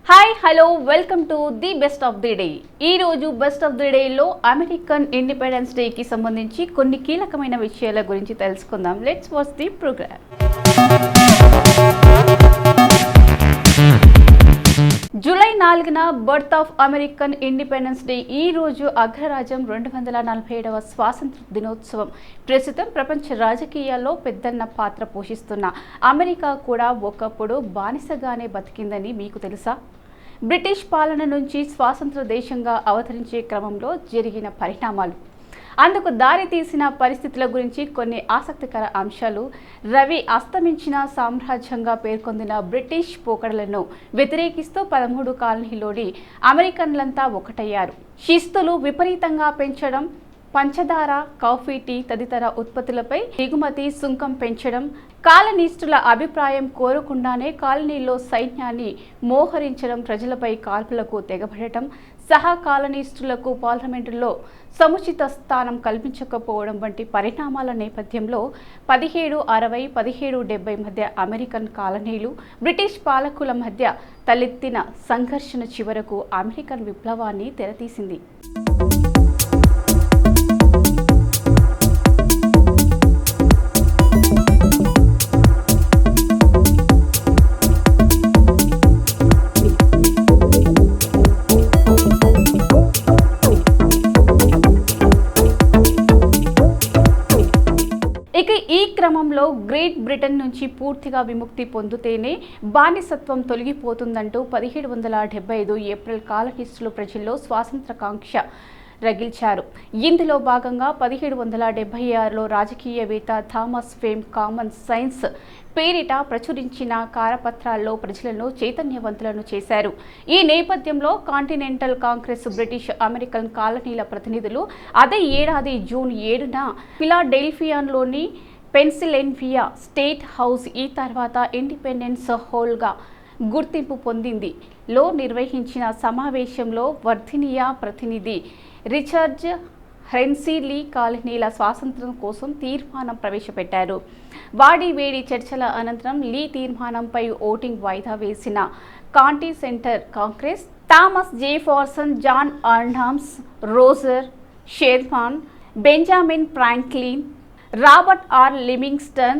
Hi hello welcome to the best of the day. ఈరోజు best of the డేలో American Independence డేకి సంబంధించి కొన్ని కీలకమైన విషయాల గురించి తెలుసుకుందాం. Let's watch the programme. July 4న birth of American Independence Day. ఈ రోజు అగ్రరాజ్యం 247వ స్వాతంత్ర దినోత్సవం. ప్రస్తుతం ప్రపంచ రాజకీయాల్లో పెద్దన్న పాత్ర పోషిస్తున్న అమెరికా కూడా ఒకప్పుడు బానిసగానే బతికిందని మీకు తెలుసా? బ్రిటిష్ పాలన నుంచి స్వాతంత్ర దేశంగా అవతరించే క్రమంలో జరిగిన పరిణామాలు, అందుకు దారి తీసిన పరిస్థితుల గురించి కొన్ని ఆసక్తికర అంశాలు. రవి అస్తమించిన సామ్రాజ్యంగా పేర్కొందిన బ్రిటిష్ పోకడలను వ్యతిరేకిస్తూ 13 కాలనీలోని అమెరికన్లంతా ఒకటయ్యారు. శిస్తులు విపరీతంగా పెంచడం, పంచదార, కాఫీ, టీ తదితర ఉత్పత్తులపై దిగుమతి సుంకం పెంచడం, కాలనీస్టుల అభిప్రాయం కోరకుండానే కాలనీలో సైన్యాన్ని మోహరించడం, ప్రజలపై కాల్పులకు తెగబడటం, సహా కాలనీస్టులకు పార్లమెంటులో సముచిత స్థానం కల్పించకపోవడం వంటి పరిణామాల నేపథ్యంలో 1760, 1770 మధ్య అమెరికన్ కాలనీలు బ్రిటిష్ పాలకుల మధ్య తలెత్తిన సంఘర్షణ చివరకు అమెరికన్ విప్లవాన్ని తెరతీసింది. ఈ క్రమంలో గ్రేట్ బ్రిటన్ నుంచి పూర్తిగా విముక్తి పొందితేనే బానిసత్వం తొలగిపోతుందంటూ 1775 ఏప్రిల్ కాలనీస్టులు ప్రజల్లో స్వాతంత్రకాంక్ష రగిల్చారు. ఇందులో భాగంగా 1776లో రాజకీయవేత్త థామస్ ఫేమ్ కామన్ సైన్స్ పేరిట ప్రచురించిన కారపత్రాల్లో ప్రజలను చైతన్యవంతులను చేశారు. ఈ నేపథ్యంలో కాంటినెంటల్ కాంగ్రెస్ బ్రిటిష్ అమెరికన్ కాలనీల ప్రతినిధులు అదే ఏడాది జూన్ 7న ఫిలాడెల్ఫియాలోని పెన్సిల్వేనియా స్టేట్ హౌస్, ఈ తర్వాత ఇండిపెండెన్స్ హాల్గా గుర్తింపు పొందింది లో నిర్వహించిన సమావేశంలో వర్ధీనియా ప్రతినిధి రిచర్డ్ హెన్సీ కాలనీల స్వాతంత్ర్యం కోసం తీర్మానం ప్రవేశపెట్టారు. వేడి చర్చల అనంతరం లీ తీర్మానంపై ఓటింగ్ వాయిదా వేసిన Continental Congress Thomas Jefferson, John Adams, Roger Sherman, Benjamin Franklin, Robert R Livingston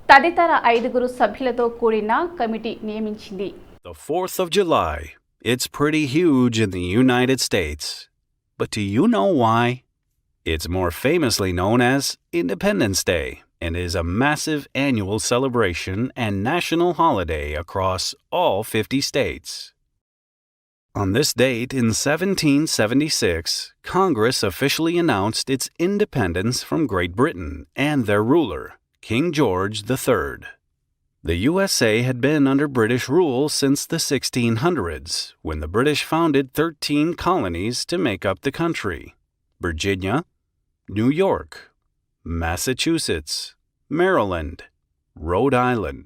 తదితర 5 సభ్యులతో కూడిన కమిటీ నియమించింది. The 4th of July. It's pretty huge in the United States. But do you know why? It's more famously known as Independence Day and is a massive annual celebration and national holiday across all 50 states. On this date in 1776, Congress officially announced its independence from Great Britain and their ruler, King George III. The USA had been under British rule since the 1600s, when the British founded 13 colonies to make up the country: Virginia, New York, Massachusetts, Maryland, Rhode Island,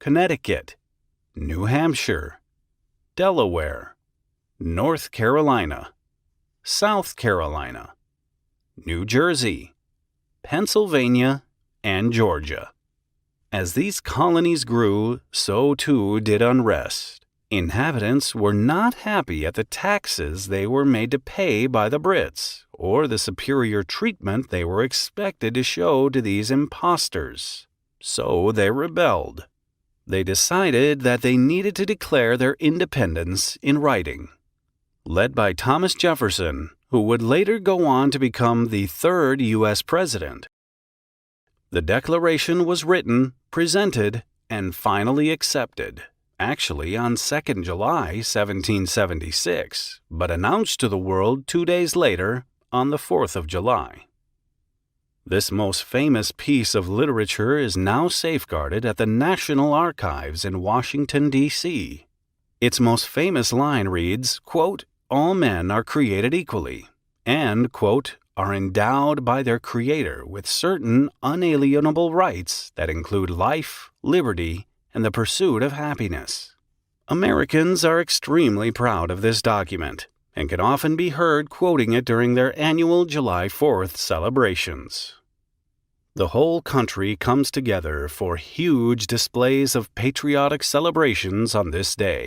Connecticut, New Hampshire, Delaware, North Carolina, South Carolina, New Jersey, Pennsylvania, and Georgia. As these colonies grew, so too did unrest. Inhabitants were not happy at the taxes they were made to pay by the Brits, or the superior treatment they were expected to show to these impostors. So they rebelled. They decided that they needed to declare their independence in writing. Led by Thomas Jefferson, who would later go on to become the 3rd U.S. president. The Declaration was written, presented, and finally accepted, actually on 2nd July 1776, but announced to the world 2 days later on the 4th of July. This most famous piece of literature is now safeguarded at the National Archives in Washington, D.C. Its most famous line reads, quote, "All men are created equally," and, quote, "are endowed by their Creator with certain unalienable rights that include life, liberty, and the pursuit of happiness." Americans are extremely proud of this document and can often be heard quoting it during their annual July 4th celebrations. The whole country comes together for huge displays of patriotic celebrations on this day.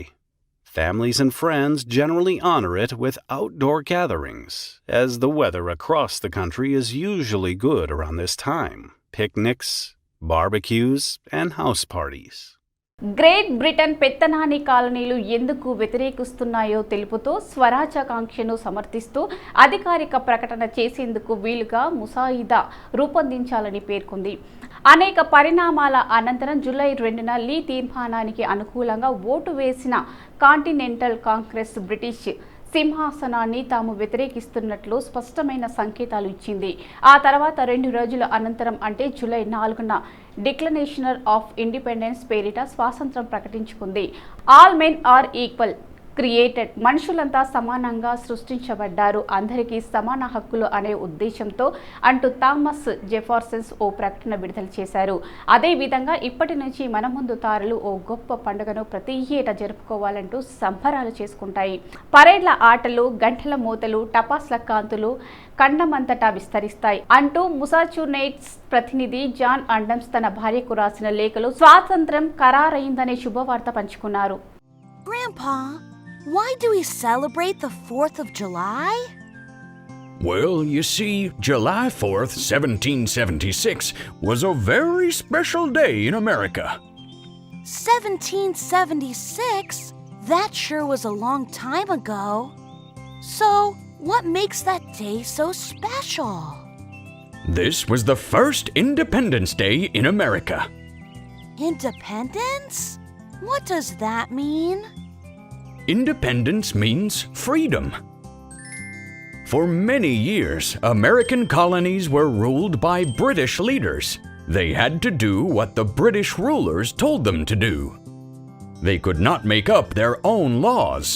Families and friends generally honor it with outdoor gatherings, as the weather across the country is usually good around this time. Picnics, barbecues, and house parties. Great Britain పెత్తనాని కాలనీలు ఎందుకు వ్యతిరేకిస్తున్నాయో తెలుపుతూ స్వరాజ్యాకాంక్షను సమర్థిస్తూ అధికారిక ప్రకటన చేసేందుకు వీలుగా ముసాయిదా రూపొందించాలని పేర్కొంది. అనేక పరిణామాల అనంతరం జూలై 2న లీ తీర్మానానికి అనుకూలంగా ఓటు వేసిన కాంటినెంటల్ కాంగ్రెస్ బ్రిటిష్ సింహాసనాన్ని తాము వ్యతిరేకిస్తున్నట్లు స్పష్టమైన సంకేతాలు ఇచ్చింది. ఆ తర్వాత 2 రోజుల అనంతరం అంటే జూలై 4న డిక్లరేషన్ ఆఫ్ ఇండిపెండెన్స్ పేరిట స్వాతంత్రం ప్రకటించుకుంది. All men are equal created, మనుషులంతా సమానంగా సృష్టించబడ్డారు, అందరికీ సమాన హక్కులు అనే ఉద్దేశంతో అంటూ థామస్ జెఫర్సన్ ఓ ప్రకటన విడుదల చేశారు. అదేవిధంగా ఇప్పటి నుంచి మన ముందు తారలు ఓ గొప్ప పండుగను ప్రతి ఏటా జరుపుకోవాలంటూ సంబరాలు చేసుకుంటాయి. పరేడ్ల ఆటలు, గంటల మూతలు, టపాస్ల కాంతులు ఖండమంతటా విస్తరిస్తాయి అంటూ ముసాచుసెట్స్ ప్రతినిధి జాన్ ఆడమ్స్ తన భార్యకు రాసిన లేఖలో స్వాతంత్రం ఖరారైందనే శుభవార్త పంచుకున్నారు. Grandpa, why do we celebrate the 4th of July? Well, you see, July 4th, 1776 was a very special day in America. 1776? That sure was a long time ago. So, what makes that day so special? This was the first Independence Day in America. Independence? What does that mean? Independence means freedom. For many years, American colonies were ruled by British leaders. They had to do what the British rulers told them to do. They could not make up their own laws.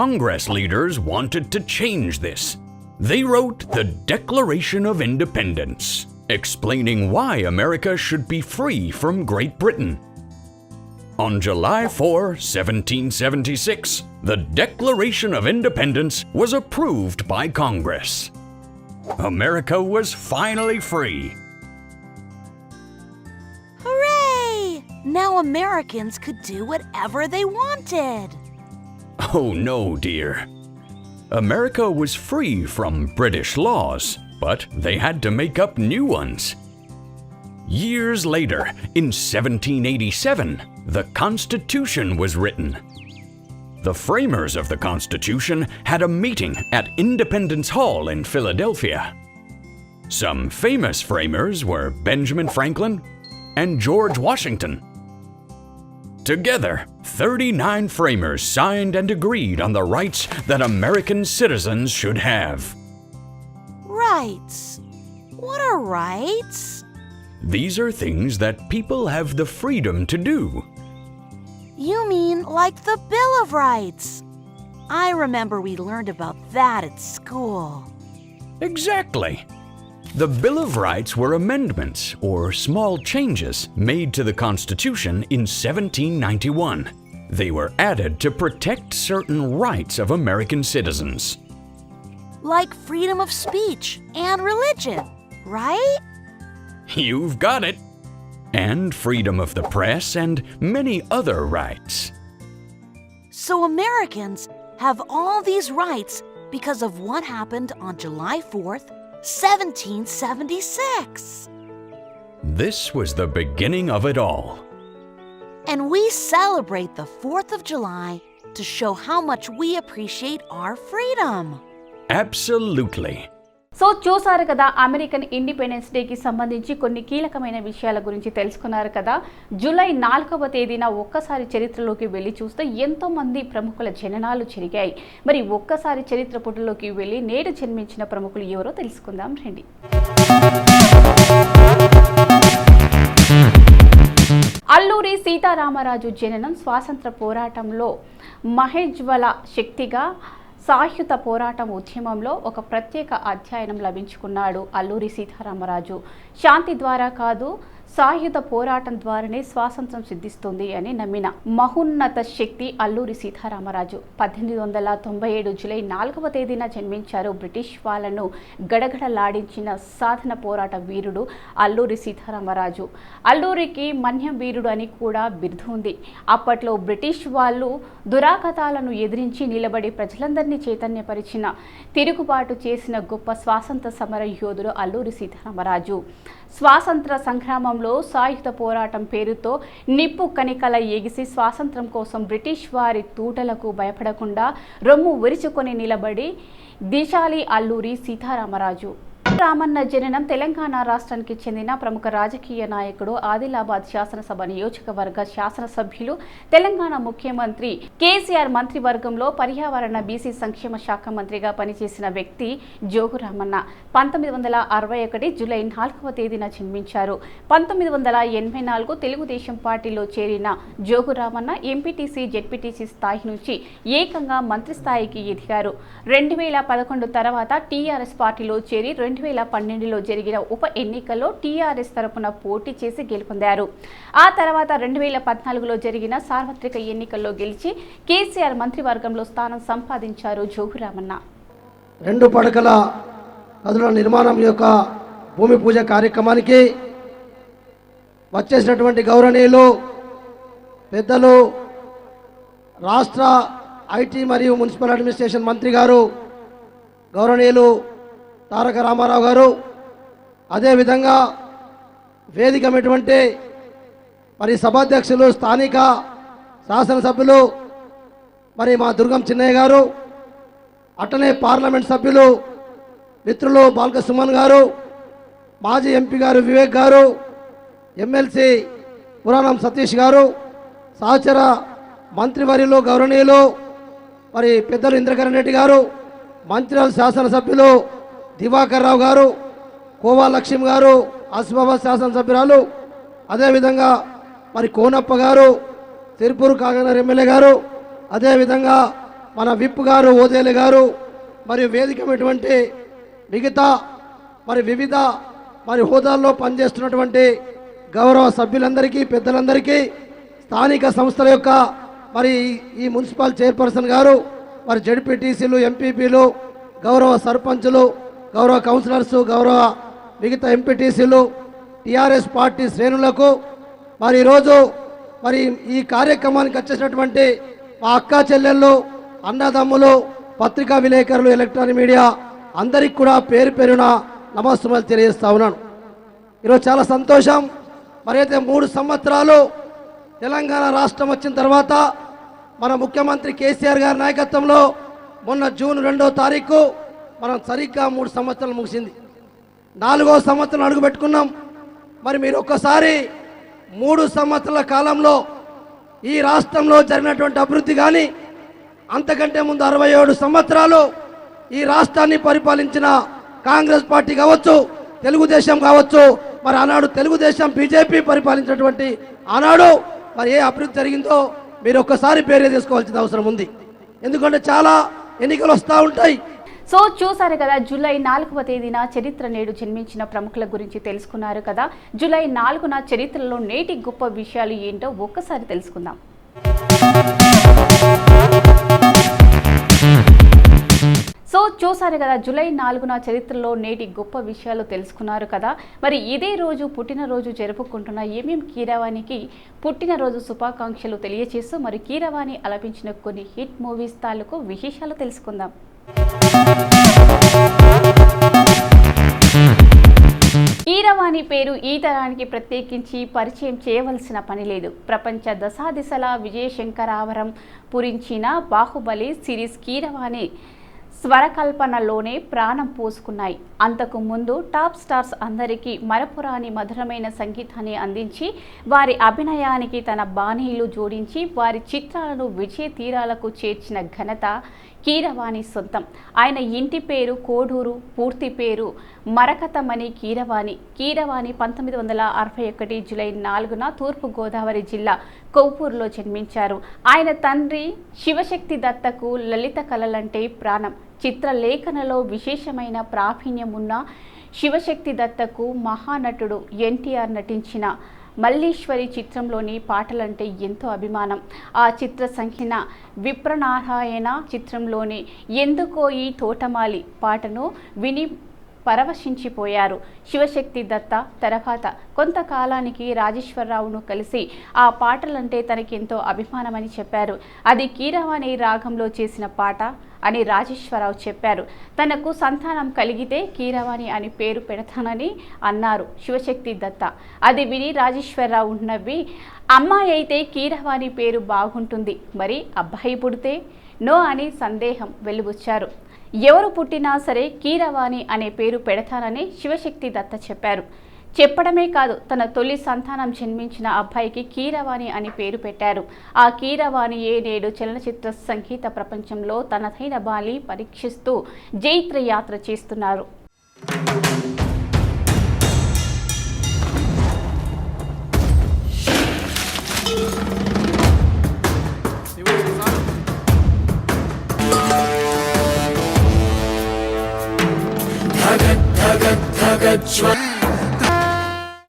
Congress leaders wanted to change this. They wrote the Declaration of Independence, explaining why America should be free from Great Britain. On July 4, 1776, the Declaration of Independence was approved by Congress. America was finally free. Hooray! Now Americans could do whatever they wanted. Oh no, dear. America was free from British laws, but they had to make up new ones. Years later, in 1787, the Constitution was written. The framers of the Constitution had a meeting at Independence Hall in Philadelphia. Some famous framers were Benjamin Franklin and George Washington. Together, 39 framers signed and agreed on the rights that American citizens should have. Rights? What are rights? These are things that people have the freedom to do. You mean like the Bill of Rights? I remember we learned about that at school. Exactly. The Bill of Rights were amendments or small changes made to the Constitution in 1791. They were added to protect certain rights of American citizens. Like freedom of speech and religion, right? You've got it. And freedom of the press and many other rights. So Americans have all these rights because of what happened on July 4th, 1776. This was the beginning of it all. And we celebrate the 4th of July to show how much we appreciate our freedom. Absolutely. So చూసారు కదా, American Independence డేకి సంబంధించి కొన్ని కీలకమైన విషయాల గురించి తెలుసుకున్నారు కదా. జూలై 4వ తేదీన ఒక్కసారి చరిత్రలోకి వెళ్ళి చూస్తే ఎంతోమంది ప్రముఖుల జననాలు జరిగాయి. మరి ఒక్కసారి చరిత్ర పుటలోకి వెళ్ళి నేడు జన్మించిన ప్రముఖులు ఎవరో తెలుసుకుందాం రండి. అల్లూరి సీతారామరాజు జననం స్వాతంత్ర పోరాటంలో మహోజ్వల శక్తిగా సాయుధ పోరాటం ఉద్యమంలో ఒక ప్రత్యేక అధ్యయనం లభించుకున్నాడు అల్లూరి సీతారామరాజు. శాంతి ద్వారా కాదు, సాయుధ పోరాటం ద్వారానే స్వాతంత్రం సిద్ధిస్తుంది అని నమ్మిన మహోన్నత శక్తి అల్లూరి సీతారామరాజు 1897 జూలై 4వ తేదీన జన్మించారు. బ్రిటిష్ వాళ్ళను గడగడలాడించిన సాధన పోరాట వీరుడు అల్లూరి సీతారామరాజు. అల్లూరికి మన్యం వీరుడు అని కూడా బిరుదు ఉంది. అప్పట్లో బ్రిటిష్ వాళ్ళు దురాఘాతాలను ఎదిరించి నిలబడి ప్రజలందరినీ చైతన్యపరిచిన, తిరుగుబాటు చేసిన గొప్ప స్వాతంత్ర సమర యోధుడు అల్లూరి సీతారామరాజు. స్వాతంత్ర సంగ్రామంలో సాయుధ పోరాటం పేరుతో నిప్పు కణికల ఎగిసి స్వాతంత్రం కోసం బ్రిటిష్ వారి తూటలకు భయపడకుండా రొమ్ము విరుచుకొని నిలబడి దిశాలి అల్లూరి సీతారామరాజు. రామన్న జననం తెలంగాణ రాష్ట్రానికి చెందిన ప్రముఖ రాజకీయ నాయకుడు, ఆదిలాబాద్ శాసనసభ నియోజకవర్గ శాసనసభ్యులు, తెలంగాణ ముఖ్యమంత్రి కేసీఆర్ మంత్రివర్గంలో పర్యావరణ బీసీ సంక్షేమ శాఖ మంత్రిగా పనిచేసిన వ్యక్తి జోగు రామన్న. 1961 జూలై 4వ తేదీన జన్మించారు. 1984 తెలుగుదేశం పార్టీలో చేరిన జోగు రామన్న ఎంపీటీసీ, జెడ్పీటీసీ స్థాయి నుంచి ఏకంగా మంత్రి స్థాయికి ఎదిగారు. 2011 తర్వాత టీఆర్ఎస్ పార్టీలో చేరి 2012లో జరిగిన ఉప ఎన్నికల్లో టీఆర్ఎస్ తరపున పోటీ చేసి గెలుపొందారు. ఆ తర్వాత 2014లో జరిగిన సార్వత్రిక ఎన్నికల్లో గెలిచి కేసీఆర్ మంత్రివర్గంలో స్థానం సంపాదించారు జోగు రామన్న. 2 పడకల గదుల నిర్మాణం యొక్క భూమి పూజ కార్యక్రమానికి వచ్చేసినటువంటి గౌరవనీయులు పెద్దలు, రాష్ట్ర ఐటీ మరియు మున్సిపల్ అడ్మినిస్ట్రేషన్ మంత్రి గారు గౌరవనీయులు తారక రామారావు గారు, అదేవిధంగా వేదికమైనటువంటి మరి సభాధ్యక్షులు, స్థానిక శాసనసభ్యులు మరి మా దుర్గం చిన్నయ్య గారు, అట్టనే పార్లమెంట్ సభ్యులు మిత్రులు బాల్క సుమన్ గారు, మాజీ ఎంపీ గారు వివేక్ గారు, ఎమ్మెల్సీ పురాణం సతీష్ గారు, సహచర మంత్రివర్యులు గౌరవనీయులు మరి పెద్దలు ఇంద్రకరణ్ రెడ్డి గారు, మంత్రివర్గ శాసనసభ్యులు దివాకర్ రావు గారు, కోవా లక్ష్మి గారు, ఆసిఫాబాద్ శాసనసభ్యురాలు, అదేవిధంగా మరి కోనప్ప గారు, తిరుపూరు కాగనర్ ఎమ్మెల్యే గారు, అదేవిధంగా మన విప్ గారు ఓదేలి గారు, మరియు వేదికమైనటువంటి మిగతా మరి వివిధ మరి హోదాల్లో పనిచేస్తున్నటువంటి గౌరవ సభ్యులందరికీ, పెద్దలందరికీ, స్థానిక సంస్థల యొక్క మరి ఈ మున్సిపల్ చైర్పర్సన్ గారు, మరి జడ్పీటీసీలు, ఎంపీపీలు, గౌరవ సర్పంచులు, గౌరవ కౌన్సిలర్స్, గౌరవ మిగతా ఎంపీటీసీలు, టీఆర్ఎస్ పార్టీ శ్రేణులకు, మరి ఈరోజు మరి ఈ కార్యక్రమానికి వచ్చేసినటువంటి మా అక్కా చెల్లెళ్ళు, అన్నదమ్ములు, పత్రికా విలేకరులు, ఎలక్ట్రానిక్ మీడియా అందరికి కూడా పేరు పేరున నమస్సులు తెలియజేస్తా ఉన్నాను. ఈరోజు చాలా సంతోషం. మరి అయితే 3 సంవత్సరాలు తెలంగాణ రాష్ట్రం వచ్చిన తర్వాత మన ముఖ్యమంత్రి కేసీఆర్ గారి నాయకత్వంలో మొన్న జూన్ 2వ తారీఖు మనం సరిగ్గా 3 సంవత్సరాలు ముగిసింది. 4వ సంవత్సరం అడుగు పెట్టుకున్నాం. మరి మీరు ఒక్కసారి 3 సంవత్సరాల కాలంలో ఈ రాష్ట్రంలో జరిగినటువంటి అభివృద్ధి కానీ, అంతకంటే ముందు 67 సంవత్సరాలు ఈ రాష్ట్రాన్ని పరిపాలించిన కాంగ్రెస్ పార్టీ కావచ్చు, తెలుగుదేశం కావచ్చు, మరి ఆనాడు తెలుగుదేశం బీజేపీ పరిపాలించినటువంటి ఆనాడు మరి ఏ అభివృద్ధి జరిగిందో మీరు ఒక్కసారి పేరు తీసుకోవాల్సిన అవసరం ఉంది. ఎందుకంటే చాలా ఎన్నికలు వస్తూ ఉంటాయి. సో చూసారు కదా, జూలై 4వ తేదీన చరిత్ర నేడు జన్మించిన ప్రముఖుల గురించి తెలుసుకున్నారు కదా. జూలై 4న చరిత్రలో నేటి గొప్ప విషయాలు ఏంటో ఒక్కసారి తెలుసుకుందాం. సో చూసారు కదా, జూలై 4న చరిత్రలో నేటి గొప్ప విషయాలు తెలుసుకున్నారు కదా. మరి ఇదే రోజు పుట్టినరోజు జరుపుకుంటున్న ఏమేం కీరవాణికి పుట్టినరోజు శుభాకాంక్షలు తెలియజేస్తూ మరి కీరవాణి అలపించిన కొన్ని హిట్ మూవీస్ తాలూకు విశేషాలు తెలుసుకుందాం. కీరవాణి పేరు ఈ తరానికి ప్రత్యేకించి పరిచయం చేయవలసిన పని లేదు. ప్రపంచ దశాదిశల విజయశంకరావరం పురించిన బాహుబలి సిరీస్ కీరవాణి స్వరకల్పనలోనే ప్రాణం పోసుకున్నాయి. అంతకు ముందు టాప్ స్టార్స్ అందరికీ మరపురాని మధురమైన సంగీతాన్ని అందించి వారి అభినయానికి తన బాణీలు జోడించి వారి చిత్రాలను విజయ తీరాలకు చేర్చిన ఘనత కీరవాణి సొంతం. ఆయన ఇంటి పేరు కోడూరు, పూర్తి పేరు మరకతమణి కీరవాణి. కీరవాణి 1961 జూలై 4న తూర్పుగోదావరి జిల్లా కొవ్వూరులో జన్మించారు. ఆయన తండ్రి శివశక్తి దత్తకు లలిత కళలంటే ప్రాణం. చిత్రలేఖనలో విశేషమైన ప్రావీణ్యం ఉన్న శివశక్తి దత్తకు మహానటుడు ఎన్టీఆర్ నటించిన మల్లీశ్వరి చిత్రంలోని పాటలంటే ఎంతో అభిమానం. ఆ చిత్ర సంఖ్యన విప్రనారాయణ చిత్రంలోని ఎందుకో ఈ తోటమాలి పాటను విని పరవశించిపోయారు. శివశక్తి దత్త తర్వాత కొంతకాలానికి రాజేశ్వరరావును కలిసి ఆ పాటలంటే తనకెంతో అభిమానమని చెప్పారు. అది కీరవాణి రాగంలో చేసిన పాట అని రాజేశ్వరరావు చెప్పారు. తనకు సంతానం కలిగితే కీరవాణి అని పేరు పెడతానని అన్నారు శివశక్తి దత్త. అది విని రాజేశ్వరరావు నవ్వి, అమ్మాయి అయితే కీరవాణి పేరు బాగుంటుంది, మరి అబ్బాయి పుడితే నో అని సందేహం వెలుబుచ్చారు. ఎవరు పుట్టినా సరే కీరవాణి అనే పేరు పెడతానని శివశక్తి దత్త చెప్పారు. చెప్పడమే కాదు, తన తొలి సంతానం జన్మించిన అబ్బాయికి కీరవాణి అని పేరు పెట్టారు. ఆ కీరవాణియే నేడు చలనచిత్ర సంగీత ప్రపంచంలో తనదైన బాలి పరీక్షిస్తూ జైత్రయాత్ర చేస్తున్నారు.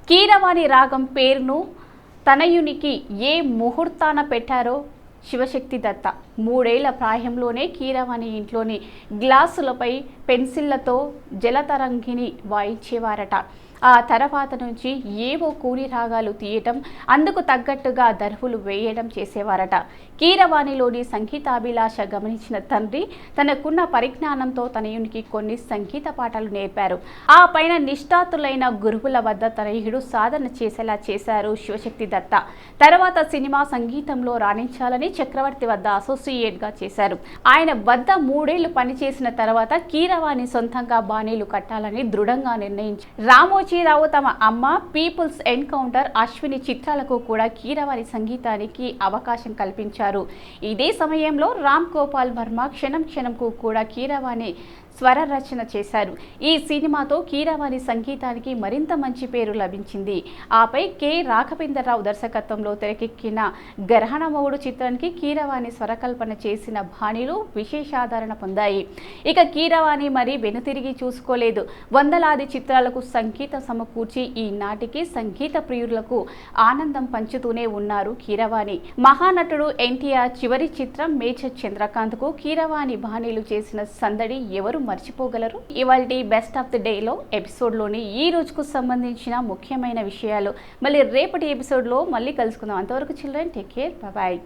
కీరవాణి రాగం పేరును తనయునికి ఏ ముహూర్తాన పెట్టారో శివశక్తి దత్త. 3 ఏళ్ల ప్రాయంలోనే కీరవాణి ఇంట్లోని గ్లాసులపై పెన్సిళ్లతో జలతరంగిణి వాయించేవారట. ఆ తర్వాత నుంచి ఏవో కూని రాగాలు తీయటం, అందుకు తగ్గట్టుగా దర్వులు వేయడం చేసేవారట. కీరవాణిలోని సంగీతాభిలాష గమనించిన తండ్రి తనకున్న పరిజ్ఞానంతో తనయునికి కొన్ని సంగీత పాటలు నేర్పారు. ఆ పైన నిష్ఠాతులైన గురువుల వద్ద తనయుడు సాధన చేసేలా చేశారు శివశక్తి దత్త. తర్వాత సినిమా సంగీతంలో రాణించాలని చక్రవర్తి వద్ద అసోసియేట్గా చేశారు. ఆయన వద్ద 3 ఏళ్లు పనిచేసిన తర్వాత కీరవాణి సొంతంగా బాణీలు కట్టాలని దృఢంగా నిర్ణయించారు. రామోజీరావు తమ అమ్మ, పీపుల్స్ ఎన్కౌంటర్, అశ్విని చిత్రాలకు కూడా కీరవాణి సంగీతానికి అవకాశం కల్పించారు. ఇదే సమయంలో రామ్ గోపాల్ వర్మ క్షణం క్షణంకు కూడా కీరవాణి స్వర రచన చేశారు. ఈ సినిమాతో కీరవాణి సంగీతానికి మరింత మంచి పేరు లభించింది. ఆపై కె రాఘవేంద్రరావు దర్శకత్వంలో తెరకెక్కిన గ్రహణమౌడు చిత్రానికి కీరవాణి స్వరకల్పన చేసిన బాణీలు విశేషాదరణ పొందాయి. ఇక కీరవాణి మరి వెనుతిరిగి చూసుకోలేదు. వందలాది చిత్రాలకు సంగీతం సమకూర్చి ఈనాటికి సంగీత ప్రియులకు ఆనందం పంచుతూనే ఉన్నారు కీరవాణి. మహానటుడు ఎన్టీఆర్ చివరి చిత్రం మేజర్ చంద్రకాంత్కు కీరవాణి బాణీలు చేసిన సందడి ఎవరు మర్చిపోగలరు? ఇవాల్టి బెస్ట్ ఆఫ్ ది డేలో ఎపిసోడ్లోని ఈ రోజుకు సంబంధించిన ముఖ్యమైన విషయాలు మళ్ళీ రేపటి ఎపిసోడ్లో మళ్ళీ కలుసుకుందాం. అంతవరకు చిల్డ్రన్ టేక్ కేర్, బాయ్.